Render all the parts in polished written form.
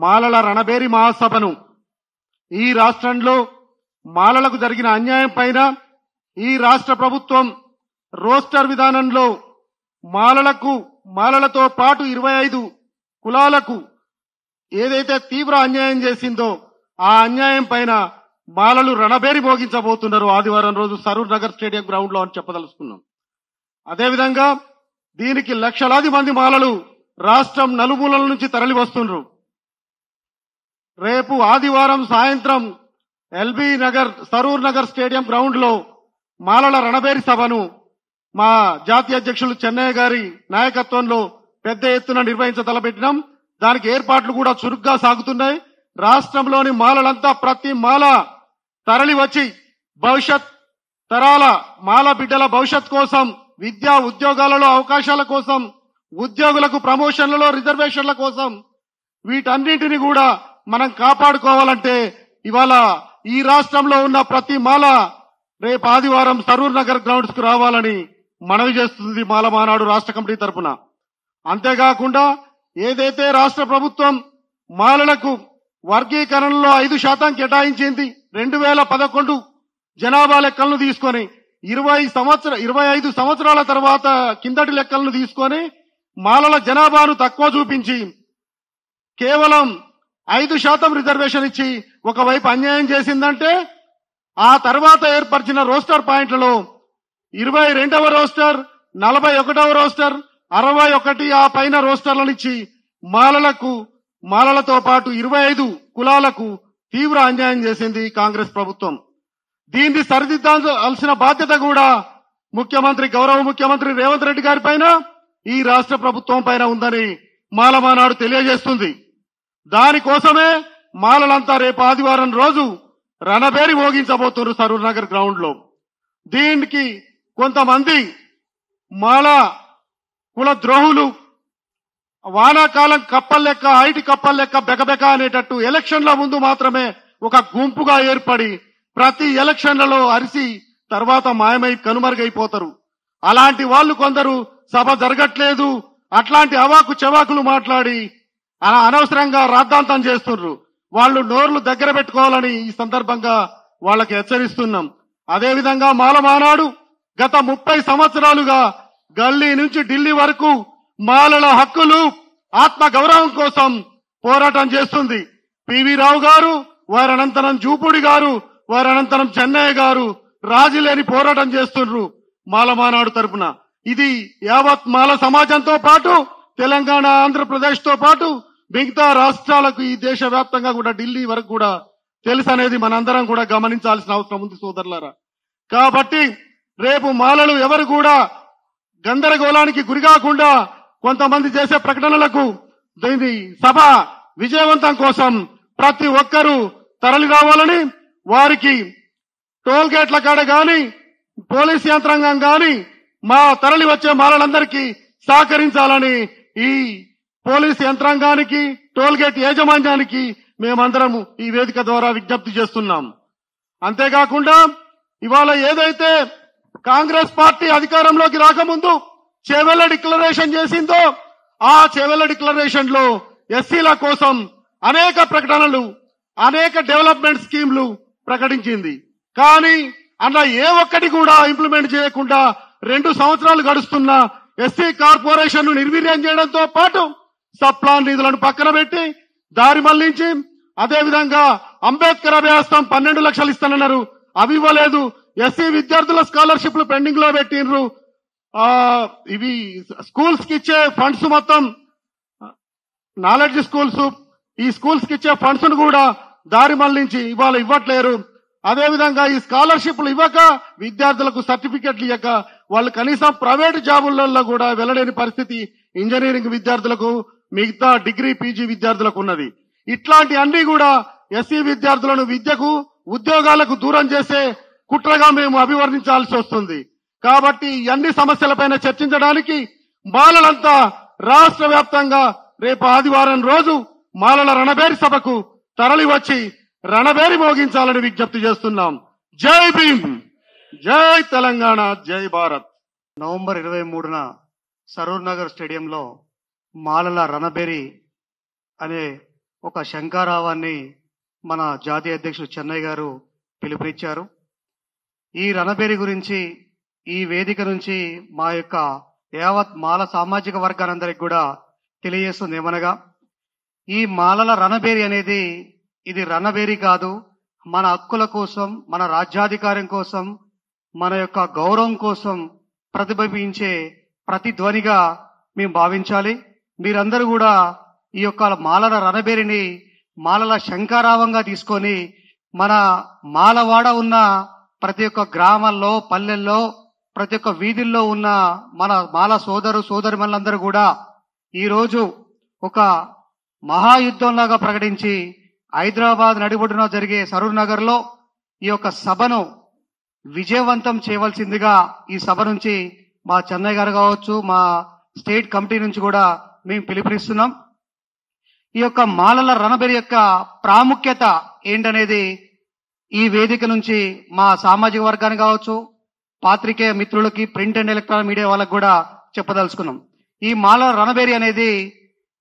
మాలల రణబేరి మహాసభను ఈ రాష్ట్రంలో మాలలకు జరిగిన అన్యాయం పైన ఈ రాష్ట్ర ప్రభుత్వం రోస్టర్ విధానంలో మాలలతో పాటు 25 కులాలకు ఏదైతే తీవ్ర అన్యాయం చేసిందో ఆ అన్యాయం పైన మాలలు రణబేరి మోగించబోతున్నారు ఆదివారం రోజు సరూర్ నగర్ స్టేడియం గ్రౌండ్ లో అని చెప్పదలుచుకున్నాం. అదేవిధంగా దీనికి లక్షలాది మంది మాలలు రాష్ట్రం నలుమూలల నుంచి తరలి వస్తున్నారు. రేపు ఆదివారం సాయంత్రం LB Nagar Saroor Nagar stadium ground లో మాలల రణబేరి సభను మా జాతీయ అధ్యక్షులు చెన్నయ్య గారి నాయకత్వంలో పెద్ద ఎత్తున నిర్వహించతలపెట్టినాం. దానికి ఏర్పాట్లు కూడా చురుగ్గా సాగుతున్నాయి. రాష్ట్రంలోని మాలలంతా ప్రతి మాల తరలి వచ్చి భవిష్యత్ తరాల మాల బిడ్డల భవిష్యత్ కోసం, విద్యా ఉద్యోగాలలో అవకాశాల కోసం, ఉద్యోగులకు ప్రమోషన్లలో రిజర్వేషన్ల కోసం వీటన్నింటినీ కూడా మనం కాపాడుకోవాలంటే ఇవాళ ఈ రాష్ట్రంలో ఉన్న ప్రతి మాల రేపు ఆదివారం సరూర్ నగర్ గ్రౌండ్స్ కు రావాలని మనవి చేస్తుంది మాల మానాడు రాష్ట్ర కమిటీ తరఫున. అంతేకాకుండా ఏదైతే రాష్ట్ర ప్రభుత్వం మాలలకు వర్గీకరణలో 5% కేటాయించింది 2011 జనాభా లెక్కలను తీసుకొని 25 సంవత్సరాల తర్వాత కిందటి లెక్కలను తీసుకొని మాలల జనాభాను తక్కువ చూపించి కేవలం 5% రిజర్వేషన్ ఇచ్చి ఒకవైపు అన్యాయం చేసిందంటే ఆ తర్వాత ఏర్పరిచిన రోస్టర్ పాయింట్లలో 22వ రోస్టర్, 41వ రోస్టర్, 61 ఆ పైన రోస్టర్లను ఇచ్చి మాలలతో పాటు 25 కులాలకు తీవ్ర అన్యాయం చేసింది కాంగ్రెస్ ప్రభుత్వం. దీన్ని సరిదిద్దాల్సిన బాధ్యత కూడా గౌరవ ముఖ్యమంత్రి రేవంత్ రెడ్డి గారి పైన ఈ రాష్ట్ర ప్రభుత్వం పైన ఉందని మాల మానాడు తెలియజేస్తుంది. దానికోసమే మాలలంతా రేపు ఆదివారం రోజు రణబేరి మోగించబోతున్నారు సరూర్ నగర్ గ్రౌండ్ లో. దీనికి కొంతమంది మాల కుల ద్రోహులు వానాకాలం కప్పల్లెక్క, ఐటి కప్పల్లెక్క బెకబెక అనేటట్టు ఎలక్షన్ల ముందు మాత్రమే ఒక గుంపుగా ఏర్పడి ప్రతి ఎలక్షన్లలో అరిసి తర్వాత మాయమై కనుమరుగైపోతారు. అలాంటి వాళ్ళు కొందరు సభ జరగట్లేదు అట్లాంటి అవాకు చెవాకులు మాట్లాడి అనవసరంగా రాద్ధాంతం చేస్తున్నారు. వాళ్ళు నోర్లు దగ్గర పెట్టుకోవాలని ఈ సందర్భంగా వాళ్ళకి హెచ్చరిస్తున్నాం. అదేవిధంగా మాల మానాడు గత 30 సంవత్సరాలుగా గల్లీ నుంచి ఢిల్లీ వరకు మాలల హక్కులు, ఆత్మ గౌరవం కోసం పోరాటం చేస్తుంది. పివి రావు గారు, వారి అనంతరం జూపూడి గారు, వారి అనంతరం చెన్నయ్య గారు రాజీలేని పోరాటం చేస్తున్నారు మాల మానాడు తరపున. ఇది యావత్ మాల సమాజంతో పాటు తెలంగాణ, ఆంధ్రప్రదేశ్ తో పాటు మిగతా రాష్ట్రాలకు ఈ దేశవ్యాప్తంగా కూడా ఢిల్లీ వరకు కూడా తెలుసు అనేది మనందరం కూడా గమనించాల్సిన అవసరం ఉంది సోదరులారా. కాబట్టి రేపు మాలలు ఎవరు కూడా గందరగోళానికి గురికాకుండా కొంతమంది చేసే ప్రకటనలకు దీని సభ విజయవంతం కోసం ప్రతి ఒక్కరూ తరలి రావాలని, వారికి టోల్ గేట్ల కాడ గాని పోలీస్ యంత్రాంగం గాని మా తరలి వచ్చే మాలలందరికీ సహకరించాలని ఈ పోలీస్ యంత్రాంగానికి, టోల్ గేట్ యాజమాన్యానికి మేమందరం ఈ వేదిక ద్వారా విజ్ఞప్తి చేస్తున్నాం. అంతేకాకుండా ఇవాళ ఏదైతే కాంగ్రెస్ పార్టీ అధికారంలోకి రాకముందు చెవెళ్ల డిక్లరేషన్ చేసిందో ఆ చెవెళ్ల డిక్లరేషన్ లో ఎస్సీల కోసం అనేక ప్రకటనలు, అనేక డెవలప్మెంట్ స్కీమ్లు ప్రకటించింది. కానీ అలా ఏ ఒక్కటి కూడా ఇంప్లిమెంట్ చేయకుండా 2 సంవత్సరాలు గడుస్తున్న ఎస్సీ కార్పొరేషన్ ను నిర్వీర్యం చేయడంతో పాటు సప్లాన్ నిధులను పక్కన పెట్టి దారి మళ్లించి, అదేవిధంగా అంబేద్కర్ అభయాస్తం 12 లక్షలు ఇస్తానన్నారు, అవి ఇవ్వలేదు. ఎస్సీ విద్యార్థుల స్కాలర్షిప్లు పెండింగ్ లో పెట్టినరు. ఇవి స్కూల్స్ కి ఇచ్చే ఫండ్స్ మొత్తం నాలెడ్జ్ స్కూల్స్, ఈ స్కూల్స్ కి ఇచ్చే ఫండ్స్ ను కూడా దారి మళ్లించి ఇవాళ ఇవ్వట్లేరు. అదేవిధంగా ఈ స్కాలర్షిప్లు ఇవ్వక, విద్యార్థులకు సర్టిఫికెట్లు ఇవ్వక వాళ్ళు కనీసం ప్రైవేట్ జాబులలో కూడా వెళ్ళలేని పరిస్థితి ఇంజనీరింగ్ విద్యార్థులకు, మిగతా డిగ్రీ పీజీ విద్యార్థులకు ఉన్నది. ఇట్లాంటి అన్ని కూడా ఎస్సీ విద్యార్థులను విద్యకు, ఉద్యోగాలకు దూరం చేసే కుట్రగా మేము అభివర్ణించాల్సి వస్తుంది. కాబట్టి ఈ అన్ని సమస్యలపైన చర్చించడానికి మాలలంతా రాష్ట్ర వ్యాప్తంగా రేపు ఆదివారం రోజు మాలల రణబేరి సభకు తరలి వచ్చి రణబేరి మోగించాలని విజ్ఞప్తి చేస్తున్నాం. జై భీమ్, జై తెలంగాణ, జై భారత్. నవంబర్ 23న సరూర్ నగర్ స్టేడియంలో మాలల రణబేరి అనే ఒక శంఖారావాన్ని మన జాతీయ అధ్యక్షుడు చెన్నై గారు పిలుపునిచ్చారు. ఈ రణబేరి గురించి ఈ వేదిక నుంచి మా యొక్క యావత్ మాల సామాజిక వర్గానందరికి కూడా తెలియజేస్తుంది ఏమనగా, ఈ మాలల రణబేరి అనేది ఇది రణబేరి కాదు. మన హక్కుల కోసం, మన రాజ్యాధికారం కోసం, మన యొక్క గౌరవం కోసం ప్రతిబింబించే ప్రతిధ్వనిగా మేము భావించాలి. మీరందరూ కూడా ఈ యొక్క మాలల రణబేరిని మాలల శంఖారావంగా తీసుకొని మన మాలవాడ ఉన్న ప్రతి ఒక్క గ్రామాల్లో, పల్లెల్లో, ప్రతి ఒక్క వీధుల్లో ఉన్న మన మాల సోదరులందరూ కూడా ఈరోజు ఒక మహాయుద్ధంలాగా ప్రకటించి హైదరాబాద్ నడిబొడ్డున జరిగే సరూర్ నగర్ లో ఈ యొక్క సభను విజయవంతం చేయవలసిందిగా ఈ సభ నుంచి మా చెన్నై గారు కావచ్చు, మా స్టేట్ కమిటీ నుంచి కూడా మేము పిలుపునిస్తున్నాం. ఈ యొక్క మాలల రణబేరి యొక్క ప్రాముఖ్యత ఏంటనేది ఈ వేదిక నుంచి మా సామాజిక వర్గానికి కావచ్చు, పాత్రికేయ మిత్రులకి, ప్రింట్ అండ్ ఎలక్ట్రానిక్ మీడియా వాళ్ళకు కూడా చెప్పదలుచుకున్నాం. ఈ మాలల రణబేరి అనేది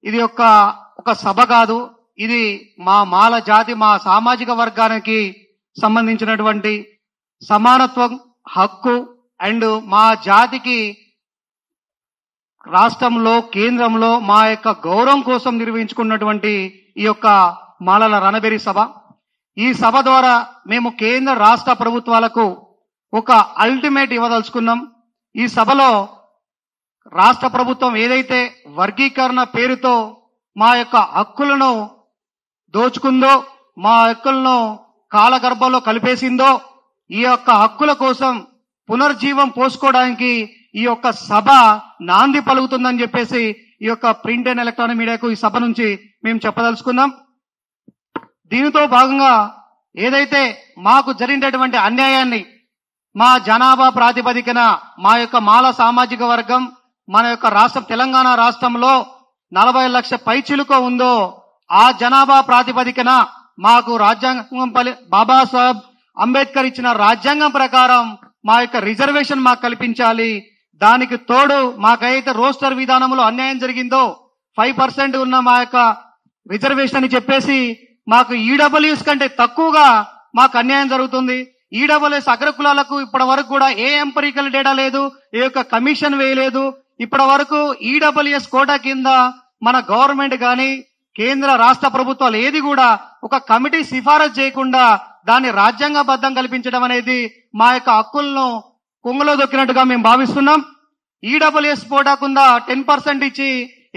ఇది ఒక సభ కాదు. ఇది మా మాల జాతి, మా సామాజిక వర్గానికి సంబంధించినటువంటి సమానత్వం, హక్కు అండ్ మా జాతికి రాష్ట్రంలో, కేంద్రంలో మా యొక్క గౌరవం కోసం నిర్వహించుకున్నటువంటి ఈ యొక్క మాలల రణబేరి సభ. ఈ సభ ద్వారా మేము కేంద్ర రాష్ట్ర ప్రభుత్వాలకు ఒక అల్టిమేట్ ఇవ్వదలుచుకున్నాం. ఈ సభలో రాష్ట్ర ప్రభుత్వం ఏదైతే వర్గీకరణ పేరుతో మా యొక్క హక్కులను దోచుకుందో, మా హక్కులను కాలగర్భంలో కలిపేసిందో, ఈ యొక్క హక్కుల కోసం పునర్జీవం పోసుకోవడానికి ఈ యొక్క సభ నాంది పలుకుతుందని చెప్పేసి ఈ యొక్క ప్రింట్ అండ్ ఎలక్ట్రానిక్ మీడియాకు ఈ సభ నుంచి మేము చెప్పదలుచుకున్నాం. దీనితో భాగంగా ఏదైతే మాకు జరిగినటువంటి అన్యాయాన్ని మా జనాభా ప్రాతిపదికన మా యొక్క మాల సామాజిక వర్గం మన యొక్క రాష్ట్రం తెలంగాణ రాష్ట్రంలో 40 లక్షల పైచిలుక ఉందో, ఆ జనాభా ప్రాతిపదికన మాకు రాజ్యాంగం బాబాసాహెబ్ అంబేద్కర్ ఇచ్చిన రాజ్యాంగం ప్రకారం మా యొక్క రిజర్వేషన్ మాకు కల్పించాలి. దానికి తోడు మాకైతే రోస్టర్ విధానంలో అన్యాయం జరిగిందో 5% ఉన్న మా యొక్క రిజర్వేషన్ అని చెప్పేసి మాకు ఈడబ్ల్యూఎస్ కంటే తక్కువగా మాకు అన్యాయం జరుగుతుంది. ఈడబ్ల్యూఎస్ అగ్రకులాలకు ఇప్పటి వరకు కూడా ఏ ఎంపరికల్ డేటా లేదు, ఏ యొక్క కమిషన్ వేయలేదు. ఇప్పటి వరకు ఈడబ్ల్యూఎస్ కోటా కింద మన గవర్నమెంట్ కానీ కేంద్ర రాష్ట్ర ప్రభుత్వాలు ఏది కూడా ఒక కమిటీ సిఫారసు చేయకుండా దాన్ని రాజ్యాంగబద్ధం కల్పించడం అనేది మా యొక్క హక్కులను కొంగలో దొక్కినట్టుగా మేము భావిస్తున్నాం. ఈడబ్ల్యూఎస్ కోటా కింద 10% ఇచ్చి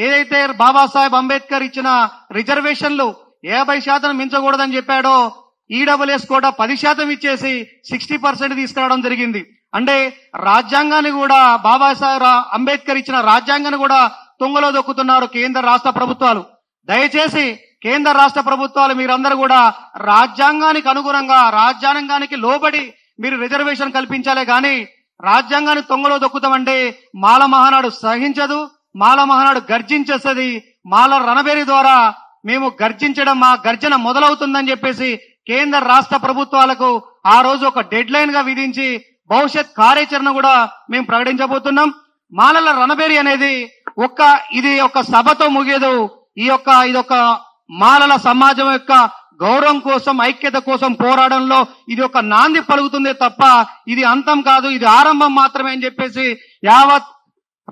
ఏదైతే బాబాసాహెబ్ అంబేద్కర్ ఇచ్చిన రిజర్వేషన్లు 50% మించకూడదని చెప్పాడో, ఈడబ్ల్యూఎస్ కోటా 10% ఇచ్చేసి 60% తీసుకురావడం జరిగింది. అంటే రాజ్యాంగాన్ని కూడా, బాబాసాహెబ్ అంబేద్కర్ ఇచ్చిన రాజ్యాంగాన్ని కూడా తొంగలో దొక్కుతున్నారు కేంద్ర రాష్ట్ర ప్రభుత్వాలు. దయచేసి కేంద్ర రాష్ట్ర ప్రభుత్వాలు మీరందరూ కూడా రాజ్యాంగానికి అనుగుణంగా, రాజ్యాంగానికి లోబడి మీరు రిజర్వేషన్ కల్పించాలే గాని రాజ్యాంగాన్ని తొంగలో దొక్కుతామంటే మాల మహానాడు సహించదు, మాల మహానాడు గర్జించేస్తుంది. మాల రణబేరి ద్వారా మేము గర్జించడం, మా గర్జన మొదలవుతుందని చెప్పేసి కేంద్ర రాష్ట్ర ప్రభుత్వాలకు ఆ రోజు ఒక డెడ్ లైన్ గా విధించి భవిష్యత్ కార్యాచరణ కూడా మేము ప్రకటించబోతున్నాం. మాలల రణబేరి అనేది ఇది ఒక సభతో ముగియదు. ఇదొక మాలల సమాజం యొక్క గౌరవం కోసం, ఐక్యత కోసం పోరాడంలో ఇది ఒక నాంది పలుకుతుందే తప్ప ఇది అంతం కాదు, ఇది ఆరంభం మాత్రమే అని చెప్పేసి యావత్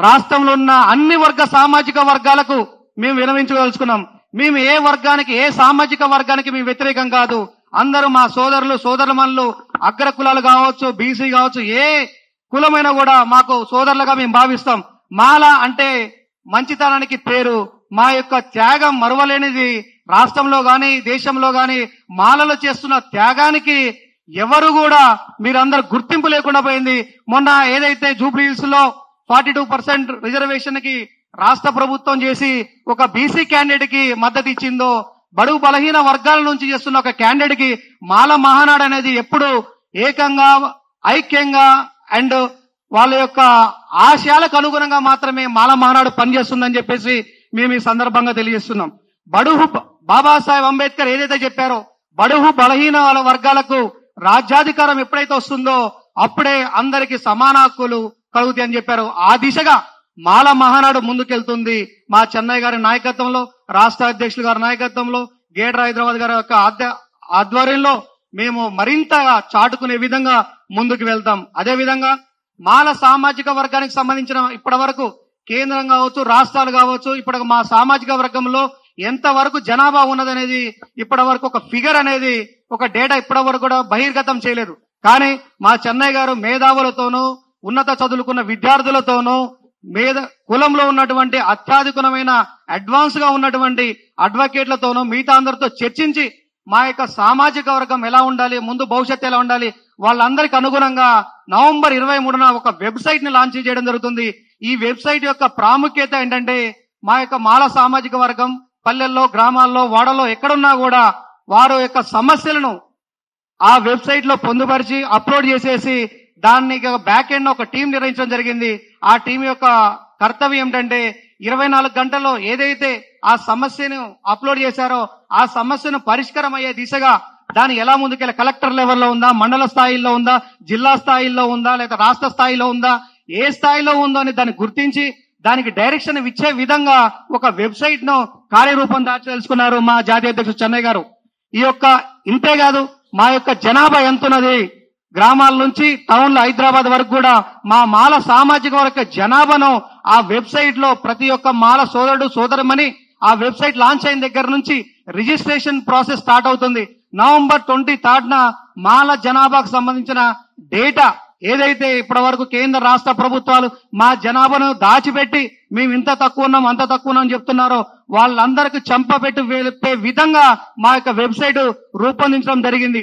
రాష్ట్రంలో ఉన్న అన్ని సామాజిక వర్గాలకు మేము వినవించదలుచుకున్నాం. మేము ఏ వర్గానికి, ఏ సామాజిక వర్గానికి మేము వ్యతిరేకం కాదు. అందరూ మా సోదరుమణులు, అగ్ర కులాలు కావచ్చు, బీసీ కావచ్చు, ఏ కులమైనా కూడా మాకు సోదరులుగా మేము భావిస్తాం. మాల అంటే మంచితనానికి పేరు. మా యొక్క త్యాగం మరువలేనిది. రాష్ట్రంలో గాని, దేశంలో గాని మాలలు చేస్తున్న త్యాగానికి ఎవరు కూడా మీరందరూ గుర్తింపు లేకుండా పోయింది. మొన్న ఏదైతే జూబ్లీహిల్స్ లో 42% రిజర్వేషన్ కి రాష్ట్ర ప్రభుత్వం చేసి ఒక బీసీ క్యాండిడేట్ కి మద్దతు ఇచ్చిందో, బడుగు బలహీన వర్గాల నుంచి చేస్తున్న ఒక క్యాండిడేట్ కి మాల మహానాడు అనేది ఎప్పుడు ఏకంగా, ఐక్యంగా అండ్ వాళ్ళ యొక్క ఆశయాలకు అనుగుణంగా మాత్రమే మాల మహానాడు పనిచేస్తుందని చెప్పేసి మేము ఈ సందర్భంగా తెలియజేస్తున్నాం. బాబాసాహెబ్ అంబేద్కర్ ఏదైతే చెప్పారో, బడుగు బలహీన వర్గాలకు రాజ్యాధికారం ఎప్పుడైతే వస్తుందో అప్పుడే అందరికి సమాన హక్కులు కలుగుతాయి అని చెప్పారు. ఆ దిశగా మాల మహానాడు ముందుకెళ్తుంది. మా చెన్నై గారి నాయకత్వంలో, రాష్ట్ర అధ్యక్షులు గారి నాయకత్వంలో, గేటర్ హైదరాబాద్ గారి యొక్క ఆధ్వర్యంలో మేము మరింత చాటుకునే విధంగా ముందుకు వెళ్తాం. అదే విధంగా మాల సామాజిక వర్గానికి సంబంధించిన ఇప్పటి వరకు కేంద్రం కావచ్చు, రాష్ట్రాలు కావచ్చు, ఇప్పుడు మా సామాజిక వర్గంలో ఎంత వరకు జనాభా ఉన్నదనేది ఇప్పటి వరకు ఒక ఫిగర్ అనేది, ఒక డేటా ఇప్పటి వరకు కూడా బహిర్గతం చేయలేదు. కానీ మా చెన్నై గారు మేధావులతోనూ, ఉన్నత చదువుకున్న విద్యార్థులతోనూ, కులంలో ఉన్నటువంటి అత్యాధికమైన అడ్వాన్స్ గా ఉన్నటువంటి అడ్వకేట్లతోనూ మిగతా అందరితో చర్చించి మా యొక్క సామాజిక వర్గం ఎలా ఉండాలి, ముందు భవిష్యత్తు ఎలా ఉండాలి, వాళ్ళందరికీ అనుగుణంగా నవంబర్ 23న ఒక వెబ్సైట్ ని లాంచ్ చేయడం జరుగుతుంది. ఈ వెబ్సైట్ యొక్క ప్రాముఖ్యత ఏంటంటే మా యొక్క మాల సామాజిక వర్గం పల్లెల్లో, గ్రామాల్లో, వాడల్లో ఎక్కడున్నా కూడా వారి యొక్క సమస్యలను ఆ వెబ్సైట్ లో పొందుపరిచి అప్లోడ్ చేసేసి దాన్ని బ్యాక్ ఎండ్ ఒక టీం నిర్వహించడం జరిగింది. ఆ టీం యొక్క కర్తవ్యం ఏంటంటే 24 గంటల్లో ఏదైతే ఆ సమస్యను అప్లోడ్ చేశారో ఆ సమస్యను పరిష్కారం అయ్యే దిశగా దాన్ని ఎలా ముందుకెళ్ళి కలెక్టర్ లెవెల్లో ఉందా, మండల స్థాయిలో ఉందా, జిల్లా స్థాయిలో ఉందా, లేదా రాష్ట్ర స్థాయిలో ఉందా, ఏ స్థాయిలో ఉందో అని దాన్ని గుర్తించి దానికి డైరెక్షన్ ఇచ్చే విధంగా ఒక వెబ్సైట్ ను కార్యరూపం దాల్చుకున్నారు మా జాతీయ అధ్యక్షుడు చెన్నై గారు. ఈ యొక్క ఇంతేకాదు మా యొక్క జనాభా ఎంతున్నది, గ్రామాల నుంచి టౌన్ల హైదరాబాద్ వరకు కూడా మా మాల సామాజిక వర్గ జనాభాను ఆ వెబ్సైట్ లో ప్రతి ఒక్క మాల సోదరుడు సోదరమని ఆ వెబ్సైట్ లాంచ్ అయిన దగ్గర నుంచి రిజిస్ట్రేషన్ ప్రాసెస్ స్టార్ట్ అవుతుంది. నవంబర్ 23న మాల జనాభాకు సంబంధించిన డేటా ఏదైతే ఇప్పటి వరకు కేంద్ర రాష్ట్ర ప్రభుత్వాలు మా జనాభాను దాచిపెట్టి మేము ఇంత తక్కువ ఉన్నాం అంత తక్కువ ఉన్నాం చెప్తున్నారో వాళ్ళందరికీ చంపపెట్టి విధంగా మా యొక్క వెబ్సైట్ రూపొందించడం జరిగింది.